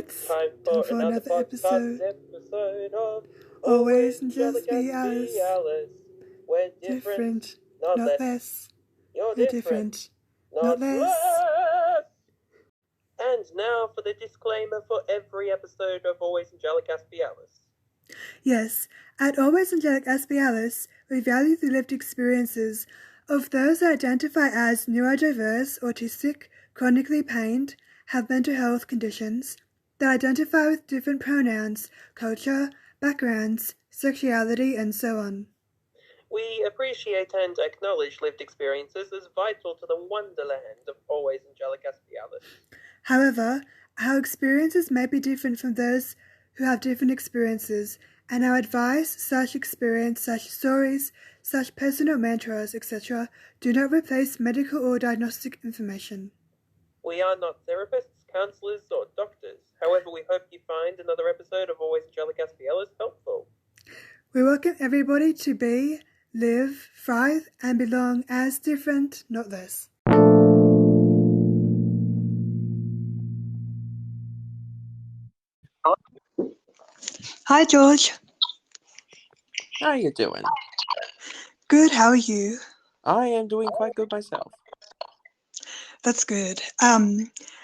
It's time for another podcast episode of Always Angelic Aspie Alice. We're different, not less. You're different, not less. And now for the disclaimer for every episode of Always Angelic Aspie Alice. Yes, at Always Angelic Aspie Alice, we value the lived experiences of those who identify as neurodiverse, autistic, chronically pained, have mental health conditions, that identify with different pronouns, culture, backgrounds, sexuality, and so on. We appreciate and acknowledge lived experiences as vital to the wonderland of Always Angelic Aspie Alice. However, our experiences may be different from those who have different experiences, and our advice, /experience, /stories, /personal mantras, etc. do not replace medical or diagnostic information. We are not therapists, counsellors, or doctors. However, we hope you find another episode of Always Angelic Aspie Alice helpful. We welcome everybody to be, live, thrive, and belong as different, not less. Hi, George. How are you doing? Good, how are you? I am doing quite good myself. That's good.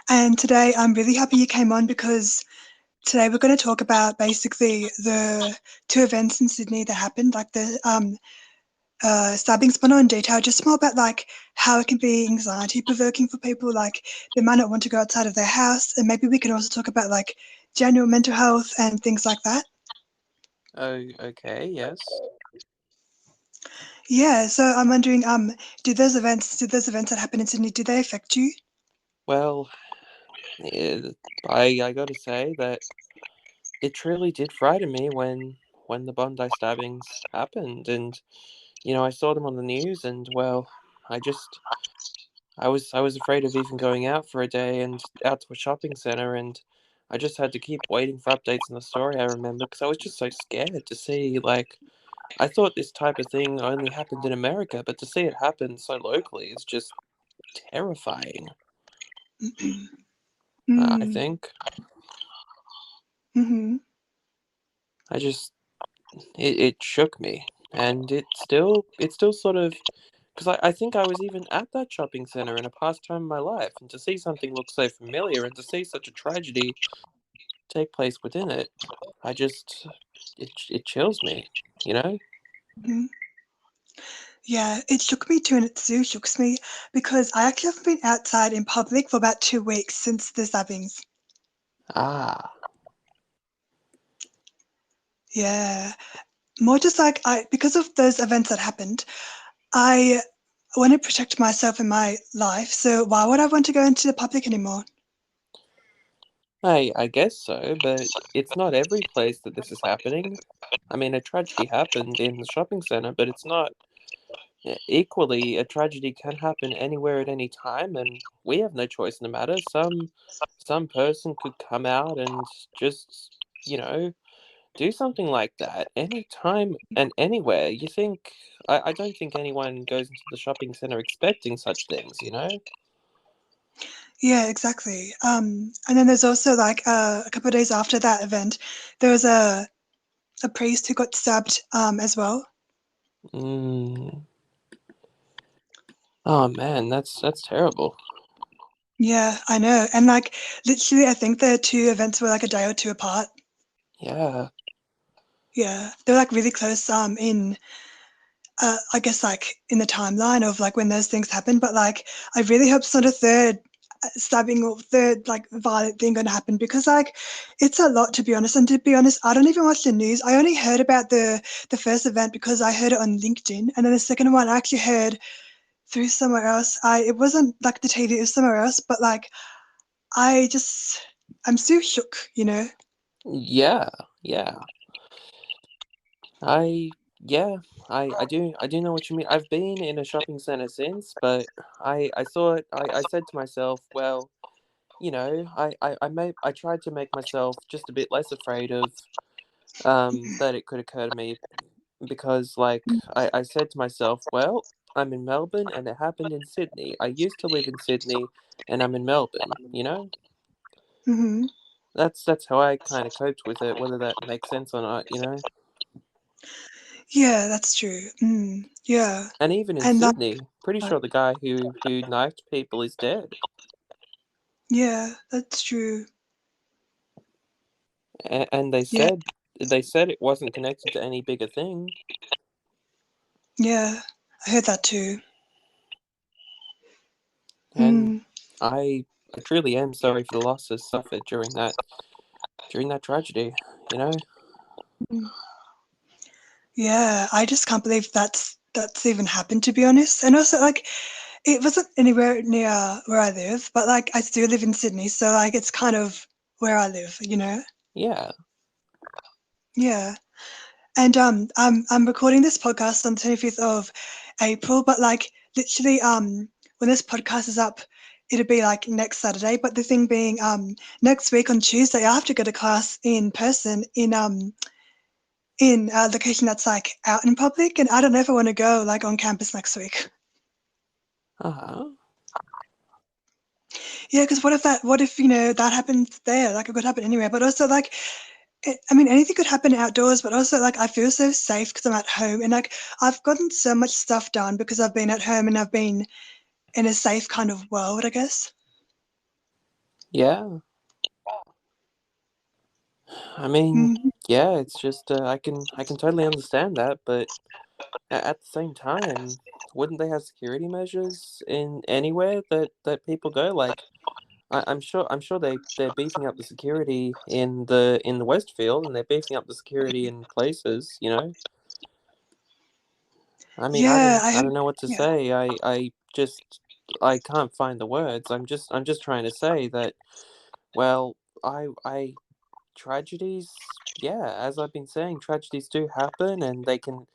And today I'm really happy you came on because today we're going to talk about basically the two events in Sydney that happened, like the stabbings, but not in detail, just more about like how it can be anxiety provoking for people, like they might not want to go outside of their house, and maybe we can also talk about like general mental health and things like that. Oh, okay, yes. Yeah, so I'm wondering, did those events that happened in Sydney, did they affect you? Well, I got to say that it truly did frighten me when the Bondi stabbings happened, and I saw them on the news, and well, I was afraid of even going out for a day and out to a shopping center, and I just had to keep waiting for updates on the story. I remember because I was just so scared to see, like, I thought this type of thing only happened in America, but to see it happen so locally is just terrifying. I think. Mm-hmm. It shook me, and it still sort of, because I think I was even at that shopping center in a past time in my life, and to see something look so familiar and to see such a tragedy take place within it, it chills me, you know? Mm-hmm. Yeah, it shook me too, and it still shooks me because I actually haven't been outside in public for about 2 weeks since the stabbings. Ah. Yeah, more just like because of those events that happened, I want to protect myself and my life. So why would I want to go into the public anymore? I guess so, but it's not every place that this is happening. I mean, a tragedy happened in the shopping center, but it's not equally, a tragedy can happen anywhere at any time, and we have no choice in the matter. Some person could come out and just, do something like that anytime and anywhere. I don't think anyone goes into the shopping center expecting such things, you know? Yeah, exactly. And then there's also like a couple of days after that event, there was a priest who got stabbed as well. Mm. Oh man, that's terrible. Yeah, I know. And like literally, I think the two events were like a day or two apart. Yeah. Yeah, they're like really close in I guess like in the timeline of like when those things happen. But like I really hope it's not a third stabbing or third like violent thing going to happen because like it's a lot, to be honest. And to be honest, I don't even watch the news. I only heard about the first event because I heard it on LinkedIn, and then the second one I actually heard through somewhere else. It wasn't like the TV, it was somewhere else. But like I'm still shook, you know. Yeah. Yeah. I yeah, I do know what you mean. I've been in a shopping center since, but I thought I said to myself, well, I tried to make myself just a bit less afraid of that it could occur to me, because like I said to myself, well, I'm in Melbourne and it happened in Sydney. I used to live in Sydney and I'm in Melbourne, you know? Mm-hmm. that's how I kind of coped with it, whether that makes sense or not, you know. Yeah, that's true. Yeah. And even in And Sydney, pretty like sure the guy who knifed people is dead. yeah, that's true. And they Yeah, said it wasn't connected to any bigger thing. yeah. I heard that too. And Mm. I truly am sorry for the losses suffered during that tragedy, you know? Mm. Yeah, I just can't believe that's even happened, to be honest. And also, like, it wasn't anywhere near where I live, but like I still live in Sydney, so like it's kind of where I live, you know? Yeah. Yeah. And I'm recording this podcast on the 25th of April, but like literally when this podcast is up, it'll be like next Saturday. But the thing being, next week on Tuesday, I have to go to class in person in a location that's like out in public, and I don't know if I want to go like on campus next week. Uh-huh. Yeah, because what if you know that happens there? Like it could happen anywhere, but also like I mean, anything could happen outdoors, but also like I feel so safe because I'm at home, and like I've gotten so much stuff done because I've been at home and I've been in a safe kind of world, I guess. Yeah. I mean, Mm, yeah, it's just I can totally understand that, but at the same time, wouldn't they have security measures in anywhere that people go? Like, I'm sure they're beefing up the security in the Westfield, and they're beefing up the security in places. You know, I mean, yeah, I don't know what to yeah, say. I can't find the words. I'm just trying to say that. Well, I tragedies. Yeah, as I've been saying, tragedies do happen, and they can,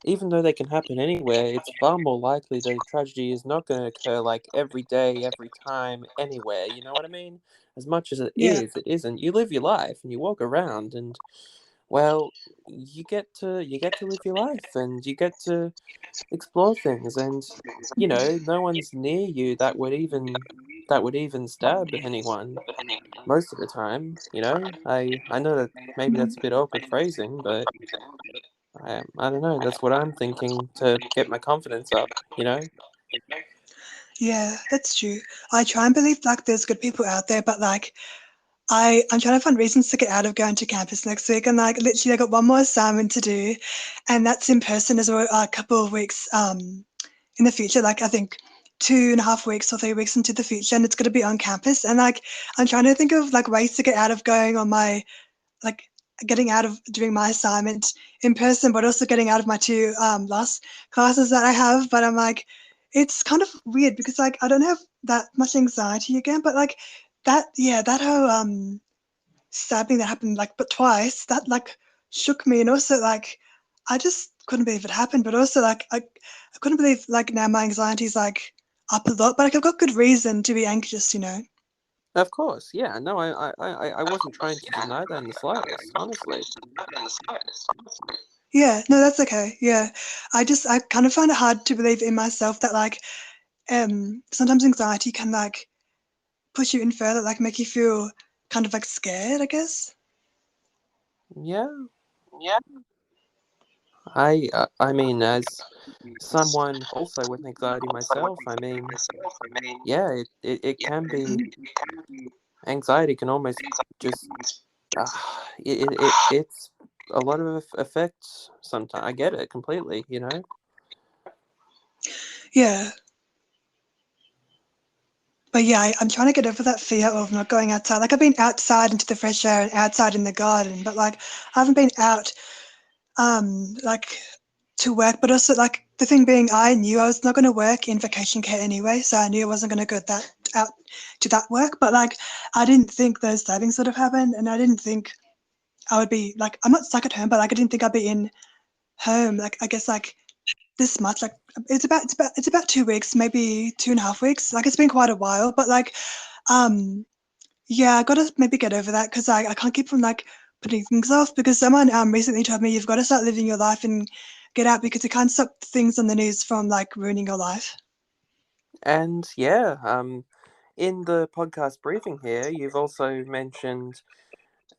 even though they can happen anywhere, it's far more likely that a tragedy is not going to occur like every day, every time, anywhere. You know what I mean? As much as yeah, it isn't. You live your life and you walk around, and well, you get to live your life, and you get to explore things, and no one's near you that would even stab anyone most of the time. I know that maybe that's a bit awkward phrasing, but I don't know. That's what I'm thinking to get my confidence up. yeah. That's true. I try and believe like there's good people out there, but like I'm trying to find reasons to get out of going to campus next week, and like literally I got one more assignment to do, and that's in person as well. A couple of weeks in the future, like I think 2.5 weeks or 3 weeks into the future, and it's going to be on campus. And like I'm trying to think of like ways to get out of going on my like getting out of doing my assignment in person, but also getting out of my two last classes that I have. But I'm like, it's kind of weird because like I don't have that much anxiety again, but like that whole stabbing that happened like but twice that like shook me, and also like I just couldn't believe it happened, but also like I couldn't believe like now my anxiety is like up a lot, but like I've got good reason to be anxious, you know. Of course, yeah. No, I wasn't trying to deny that in the slightest, honestly. Yeah, no, that's okay. Yeah. I kind of find it hard to believe in myself that like sometimes anxiety can like push you in further, like make you feel kind of like scared, I guess. Yeah, I mean, as someone also with anxiety myself, I mean, yeah, it can be. Anxiety can almost just uh, it's a lot of effects sometimes. I get it completely. Yeah. But yeah, I'm trying to get over that fear of not going outside. Like I've been outside into the fresh air and outside in the garden, but like I haven't been out like to work. But also like the thing being, I knew I was not going to work in vacation care anyway, so I knew I wasn't going to go that out to that work. But like I didn't think those stabbings would have happened, and I didn't think I would be like I'm not stuck at home, but like I didn't think I'd be in home. Like I guess like this much. Like it's about 2 weeks, maybe 2.5 weeks. Like it's been quite a while, but like um yeah, I gotta maybe get over that because I can't keep from like putting things off because someone recently told me you've got to start living your life and get out because you can't stop things on the news from like ruining your life. And yeah, in the podcast briefing here, you've also mentioned,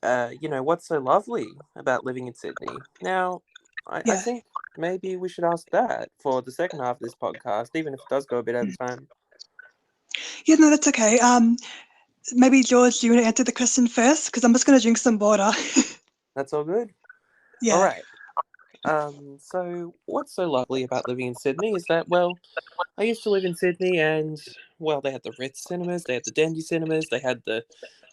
what's so lovely about living in Sydney. Now, I Yeah. think maybe we should ask that for the second half of this podcast, even if it does go a bit over time. Yeah, no, that's okay. Maybe George, do you want to answer the question first? Because I'm just going to drink some water. That's all good. All Yeah. right. So what's so lovely about living in Sydney is that, well, I used to live in Sydney, and well, they had the Ritz cinemas, they had the Dendy cinemas, they had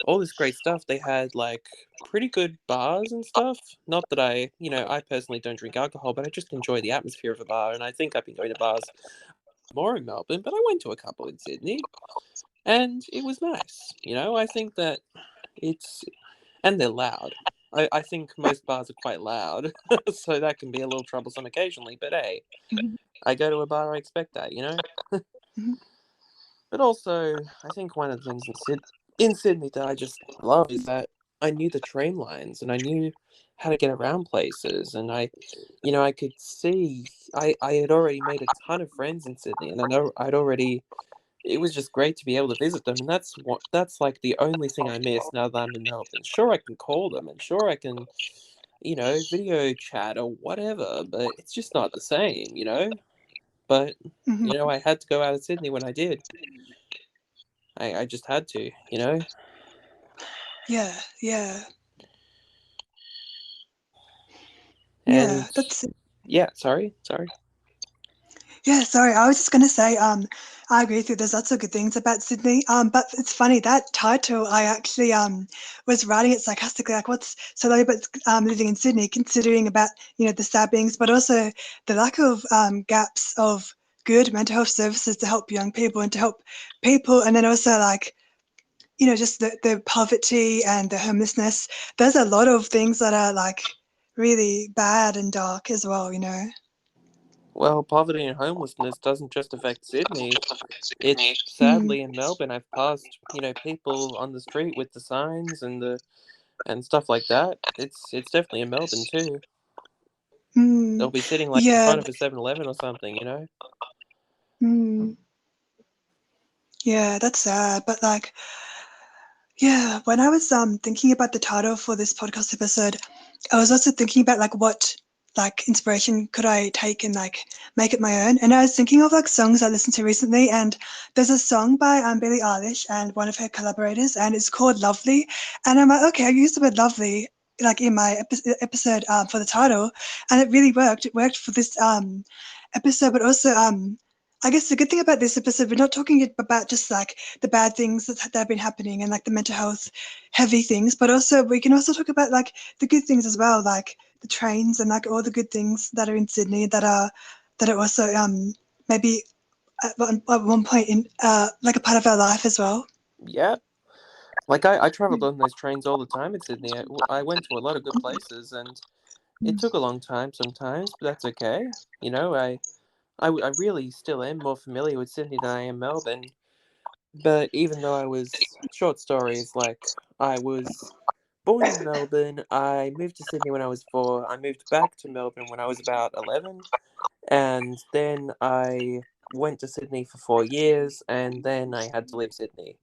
all this great stuff. They had like pretty good bars and stuff. Not that I personally don't drink alcohol, but I just enjoy the atmosphere of a bar, and I think I've been going to bars more in Melbourne, but I went to a couple in Sydney, and it was nice. I think that it's and they're loud. I think most bars are quite loud, so that can be a little troublesome occasionally. But hey, Mhm. I go to a bar, I expect that. Mhm. But also, I think one of the things in Sydney that I just love is that I knew the train lines and I knew how to get around places, and I could see I had already made a ton of friends in Sydney, and I know I'd already. It was just great to be able to visit them, and that's like the only thing I miss now that I'm in Melbourne. Sure, I can call them, and sure I can, video chat or whatever, but it's just not the same. But Mhm. I had to go out of Sydney when I did. I just had to. Yeah. Yeah. Yeah. And That's yeah, sorry. Yeah, sorry. I was just going to say, I agree with you. There's lots of good things about Sydney. But it's funny that title. I actually was writing it sarcastically, like, what's so lovely about living in Sydney, considering about the stabbings, but also the lack of gaps of good mental health services to help young people and to help people, and then also like just the poverty and the homelessness. There's a lot of things that are like really bad and dark as well. Well, poverty and homelessness doesn't just affect Sydney. It's Mm, sadly in Melbourne. I've passed, people on the street with the signs and stuff like that. It's definitely in Melbourne too. They'll mm, be sitting like in yeah. front of a 7-Eleven or something. Mm, yeah, that's sad. But like, yeah, when I was thinking about the title for this podcast episode, I was also thinking about like what like inspiration could I take and like make it my own. And I was thinking of like songs I listened to recently, and there's a song by Billie Eilish and one of her collaborators, and it's called Lovely. And I'm like, okay, I used the word lovely like in my episode for the title, and it really worked. It worked for this episode, but also I guess the good thing about this episode, we're not talking about just like the bad things that have been happening and like the mental health heavy things, but also we can also talk about like the good things as well, like the trains and like all the good things that are in Sydney that are also maybe at one point in like a part of our life as well. Yeah. Like I traveled on those trains all the time in Sydney. I went to a lot of good places, and it took a long time sometimes, but that's okay. I really still am more familiar with Sydney than I am Melbourne. But even though I was short stories, like I was born in Melbourne, I moved to Sydney when I was 4. I moved back to Melbourne when I was about 11, and then I went to Sydney for 4 years, and then I had to leave Sydney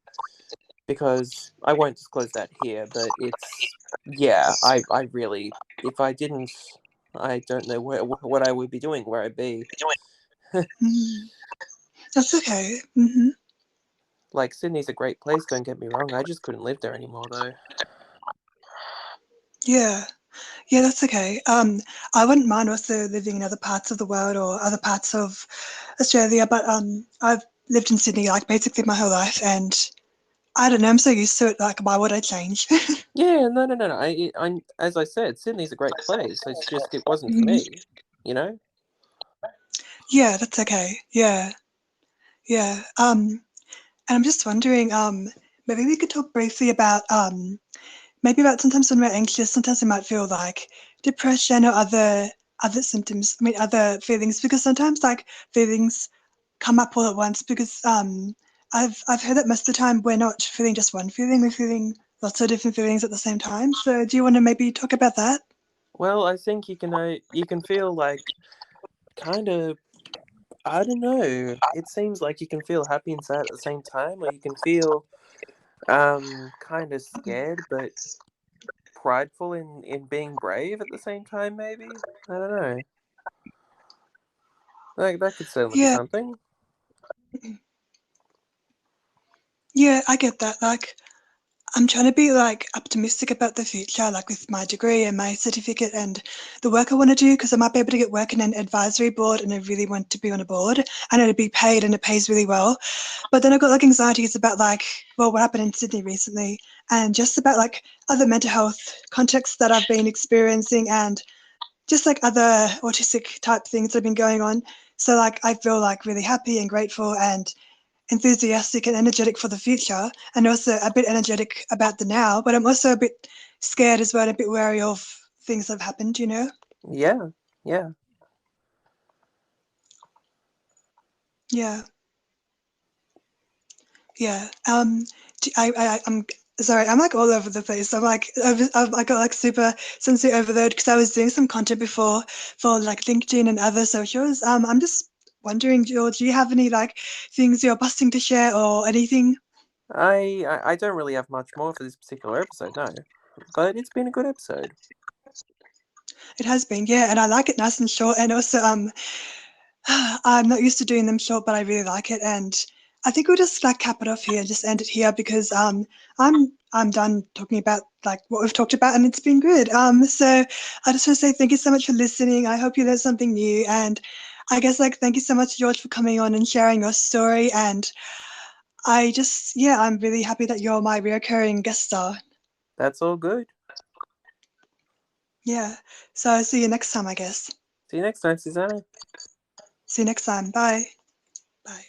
because I won't disclose that here. But it's yeah, I really if I didn't, I don't know what I would be doing, where I'd be. Mm, that's okay. Hmm. Like Sydney's a great place, don't get me wrong. I just couldn't live there anymore though. Yeah. Yeah, that's okay. I wouldn't mind also living in other parts of the world or other parts of Australia, but I've lived in Sydney like basically my whole life, and I don't know, I'm so used to it. Like, why would I change? Yeah, no, no, no, no. As I said, Sydney's a great place. It's just it wasn't for Mhm. me, you know. Yeah, that's okay. Yeah, yeah. And I'm just wondering, maybe we could talk briefly about maybe about sometimes when we're anxious, sometimes we might feel like depression or other symptoms. I mean, other feelings, because sometimes like feelings come up all at once. Because I've heard that most of the time we're not feeling just one feeling; we're feeling lots of different feelings at the same time. So, do you want to maybe talk about that? Well, I think you can feel like kind of I don't know. It seems like you can feel happy and sad at the same time, or you can feel kind of scared but prideful in being brave at the same time. Maybe I don't know. Like that could certainly be Yeah, something. yeah, I get that. Like, I'm trying to be like optimistic about the future, like with my degree and my certificate and the work I want to do, because I might be able to get work in an advisory board and I really want to be on a board and it'd be paid and it pays really well. But then I've got like anxieties about like, well, what happened in Sydney recently and just about like other mental health contexts that I've been experiencing and just like other autistic type things that have been going on. So like I feel like really happy and grateful and enthusiastic and energetic for the future, and also a bit energetic about the now, but I'm also a bit scared as well and a bit wary of things that have happened, you know? Yeah, yeah. Yeah, yeah. I'm sorry, I'm like all over the place. I'm like, I got like super sensory overload because I was doing some content before for like LinkedIn and other socials. I'm just wondering, George, do you have any like things you're busting to share or anything? I don't really have much more for this particular episode, no. But it's been a good episode. It has been, yeah, and I like it nice and short, and also I'm not used to doing them short, but I really like it, and I think we'll just like cap it off here, just end it here because I'm done talking about like what we've talked about, and it's been good. So I just want to say thank you so much for listening. I hope you learned something new, and I guess like thank you so much, George, for coming on and sharing your story. And I just yeah, I'm really happy that you're my reoccurring guest star. That's all good. Yeah. So I'll see you next time, I guess. See you next time, Susanna. See you next time. Bye. Bye.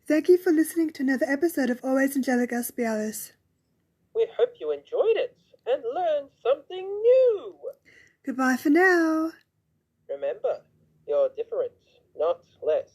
Thank you for listening to another episode of Always Angelic Aspie Alice. We hope you enjoyed it and learned something new. Goodbye for now. Remember, you're different, not less.